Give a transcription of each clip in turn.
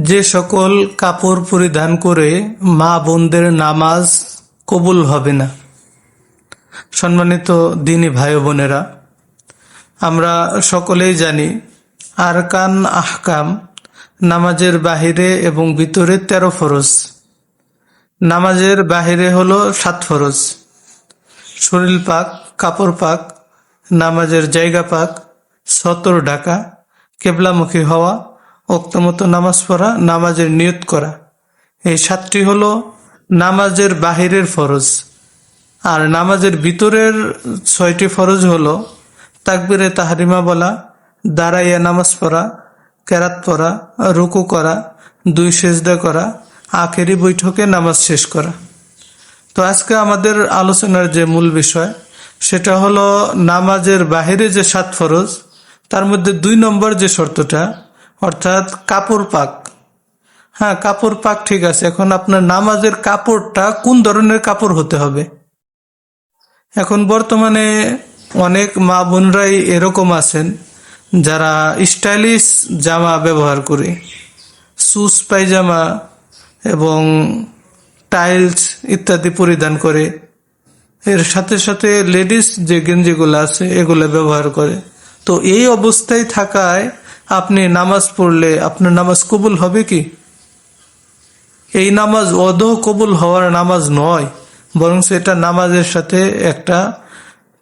যে সকল কাপড় পরিধান করে মা বোনদের নামাজ কবুল হবে না। সম্মানিত দিনী ভাই বোনেরা, আমরা সকলেই জানি আরকান আহকাম, নামাজের বাহিরে এবং ভিতরে 13 ফরজ। নামাজের বাহিরে হলো 7 ফরজ: শরীর পাক, কাপড় পাক, নামাজের জায়গা পাক, সতর ঢাকা, কেবলামুখী হওয়া, ওক্তমতো নামাজ পড়া, নামাজের নিয়ত করা। এই 7টি হলো নামাজের বাহিরের ফরজ। আর নামাজের ভিতরের 6টি ফরজ হলো তাকবীরে তাহরিমা বলা, দাঁড়াইয়া নামাজ পড়া, কেরাত পড়া, রুকু করা, 2 সেজদা করা, আখেরি বৈঠকে নামাজ শেষ করা। তো আজকে আমাদের আলোচনার যে মূল বিষয় সেটা হলো নামাজের বাহিরে যে 7 ফরজ, তার মধ্যে 2 নম্বর যে শর্তটা, অর্থাৎ কাপড় পাক। হ্যাঁ, কাপড় পাক ঠিক আছে, এখন আপনার নামাজের কাপড়টা কোন ধরনের কাপড় হতে হবে। এখন বর্তমানে অনেক মা বোনরাই এরকম আছেন যারা স্টাইলিশ জামা ব্যবহার করে, সুস পায়জামা এবং টাইলস ইত্যাদি পরিধান করে, এর সাথে সাথে লেডিস যে গেঞ্জিগুলো আছে এগুলো ব্যবহার করে। তো এই অবস্থায় থাকায় আপনি নামাজ পড়লে আপনার নামাজ কবুল হবে কি? এই নামাজ অদহ কবুল হওয়ার নামাজ নয়, বরং এটা নামাজের সাথে একটা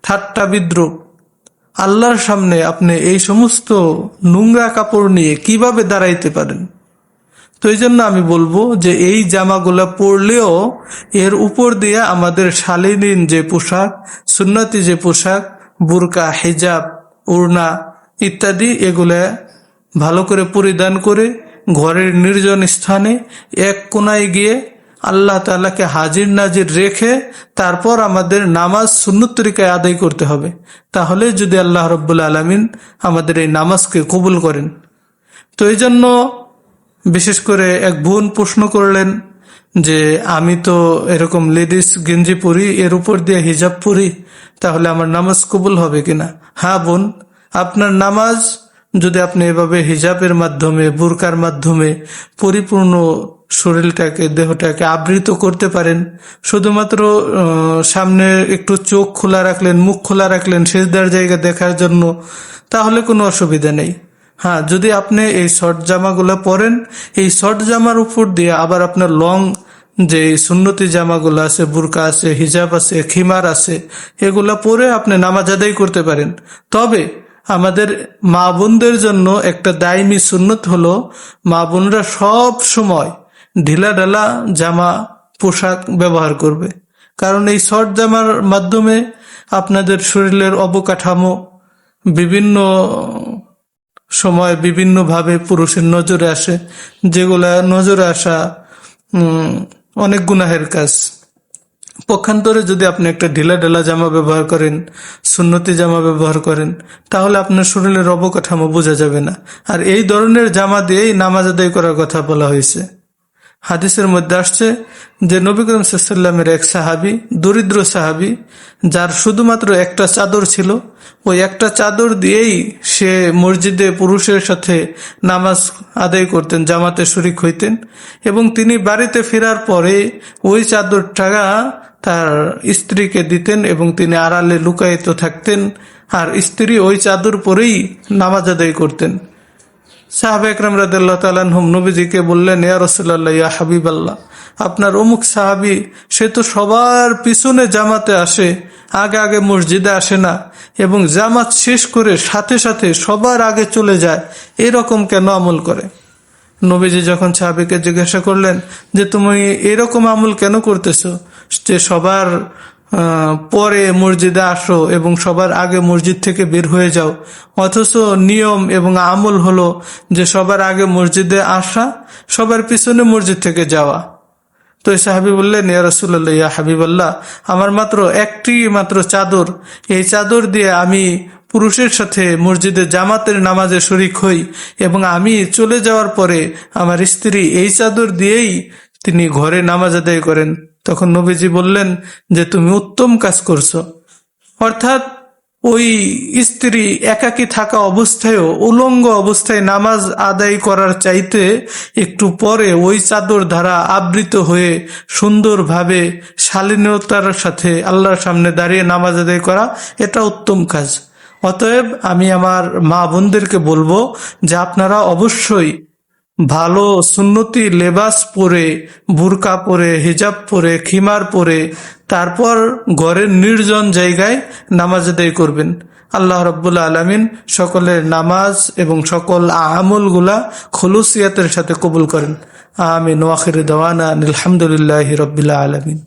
ঠাট্টা বিদ্রুপ। আল্লাহর সামনে আপনি এই সমস্ত নোংরা কাপড় নিয়ে কিভাবে দাঁড়াইতে পারেন? তো এই জন্য আমি বলবো যে এই জামাগুলা পরলেও এর উপর দিয়ে আমাদের শালীন যে পোশাক, সুন্নতি যে পোশাক, বুরকা, হিজাব, ওড়না ইত্যাদি, এগুলা ভালো করে পরিধান করে ঘরের নির্জন স্থানে এক কোনায় গিয়ে আল্লাহ তাআলাকে হাজির নাজির রেখে তারপর আমাদের নামাজ সুন্নত তরিকায় আদায় করতে হবে। তাহলে যদি আল্লাহ রাব্বুল আলামিন আমাদের এই নামাজকে কবুল করেন। তো এই জন্য বিশেষ করে এক বোন প্রশ্ন করলেন যে আমি তো এরকম লেডিস গেঞ্জি পরি, এর উপর দিয়ে হিজাব পরি, তাহলে আমার নামাজ কবুল হবে কিনা? হ্যাঁ বোন, আপনার নামাজ যদি আপনি এভাবে হিজাবের মাধ্যমে, বুরকার মাধ্যমে পরিপূর্ণ শরীরটাকে, দেহটাকে আবৃত করতে পারেন, শুধুমাত্র সামনে একটু চোখ খোলা রাখলেন, মুখ খোলা রাখলেন সেজদার জায়গা দেখার জন্য, তাহলে কোনো অসুবিধা নেই। হ্যাঁ, যদি আপনি এই শর্ট জামাগুলো পরেন, এই শর্ট জামার উপর দিয়ে আবার আপনার লং যে সুন্নতি জামাগুলো আছে, বুরকা আছে, হিজাব আছে, খিমার আছে, এগুলা পরে আপনি নামাজ আদায় করতে পারেন। তবে আমাদের মা বোনদের জন্য একটা দায়মি সুন্নত হলো মা বোনরা সব সময় ঢিলা ঢালা জামা পোশাক ব্যবহার করবে। কারণ এই শর্ট জামার মাধ্যমে আপনাদের শরীরের অবকাঠামো বিভিন্ন সময় বিভিন্নভাবে পুরুষের নজরে আসে, যেগুলা নজরে আসা অনেক গুনাহের কাজ। পক্ষান্তরে যদি আপনি একটা ঢিলা ঢালা জামা ব্যবহার করেন, সুন্নতি জামা ব্যবহার করেন, তাহলে আপনার শরীরের অবকাঠামো বোঝা যাবে না। আর এই ধরনের জামা দিয়েই নামাজ আদায় করার কথা বলা হয়েছে। হাদিসের মধ্যে আসছে যে নবী করিম সাল্লাল্লাহু আলাইহি ওয়াসাল্লামের এক সাহাবী, দরিদ্র সাহাবী, যার শুধুমাত্র একটা চাদর ছিল, ওই একটা চাদর দিয়েই সে মসজিদে পুরুষের সাথে নামাজ আদায় করতেন, জামাতে শরীক হইতেন, এবং তিনি বাড়িতে ফেরার পরে ওই চাদরটা তার স্ত্রীকে দিতেন এবং তিনি আড়ালে লুকায়িত থাকতেন, আর স্ত্রী ওই চাদর পরেই নামাজ আদায় করতেন। সাহাবা একরাম রাদিয়াল্লাহু তাআলা আনহুম নবীজিকে বললেন, ইয়া রাসূলুল্লাহ, ইয়া হাবিবাল্লাহ, আপনার অমুক সাহাবী, সে তো সবার পিছনে জামাতে আসে, আগে আগে মসজিদে আসে না, এবং জামাত শেষ করে সাথে সাথে সবার আগে চলে যায়, এরকম কেন আমল করে? নবীজি যখন সাহাবীকে জিজ্ঞাসা করলেন যে তুমি এরকম আমল কেন করতেছো, যে সবার পরে মসজিদে আসো এবং সবার আগে মসজিদ থেকে বের হয়ে যাও, অথচ নিয়ম এবং আমল হলো যে সবার আগে মসজিদে আসা, সবার পিছনে মসজিদ থেকে যাওয়া। তো এই সাহাবী বললেন, ইয়া রাসূলুল্লাহ, ইয়া হাবিবাল্লাহ, আমার মাত্র একটি চাদর, এই চাদর দিয়ে আমি পুরুষের সাথে মসজিদে জামাতের নামাজে শরীক হই, এবং আমি চলে যাওয়ার পরে আমার স্ত্রী এই চাদর দিয়েই তিনি ঘরে নামাজ আদায় করেন। তখন নবীজি বললেন যে তুমি উত্তম কাজ করছো, অর্থাৎ ওই স্ত্রী একাকী থাকা অবস্থায়ও উলঙ্গ অবস্থায় নামাজ আদায় করার চাইতে একটু পরে ওই চাদর দ্বারা আবৃত হয়ে সুন্দরভাবে শালীনতার সাথে আল্লাহর সামনে দাঁড়িয়ে নামাজ আদায় করা, এটা উত্তম কাজ। অতএব আমি আমার মা বোনদেরকে বলবো যে আপনারা অবশ্যই ভালো সুন্নতি লেবাস পরে, বুরকা পরে, হিজাব পরে, খিমার পরে তারপর ঘরের নির্জন জায়গায় নামাজ আদায় করবেন। আল্লাহ রাব্বুল আলামিন সকলের নামাজ এবং সকল আমলগুলা খুলুসিয়াতের সাথে কবুল করেন। আমিন। ওয়া আখিরু দাওয়ানা আলহামদুলিল্লাহি রাব্বিল আলামিন।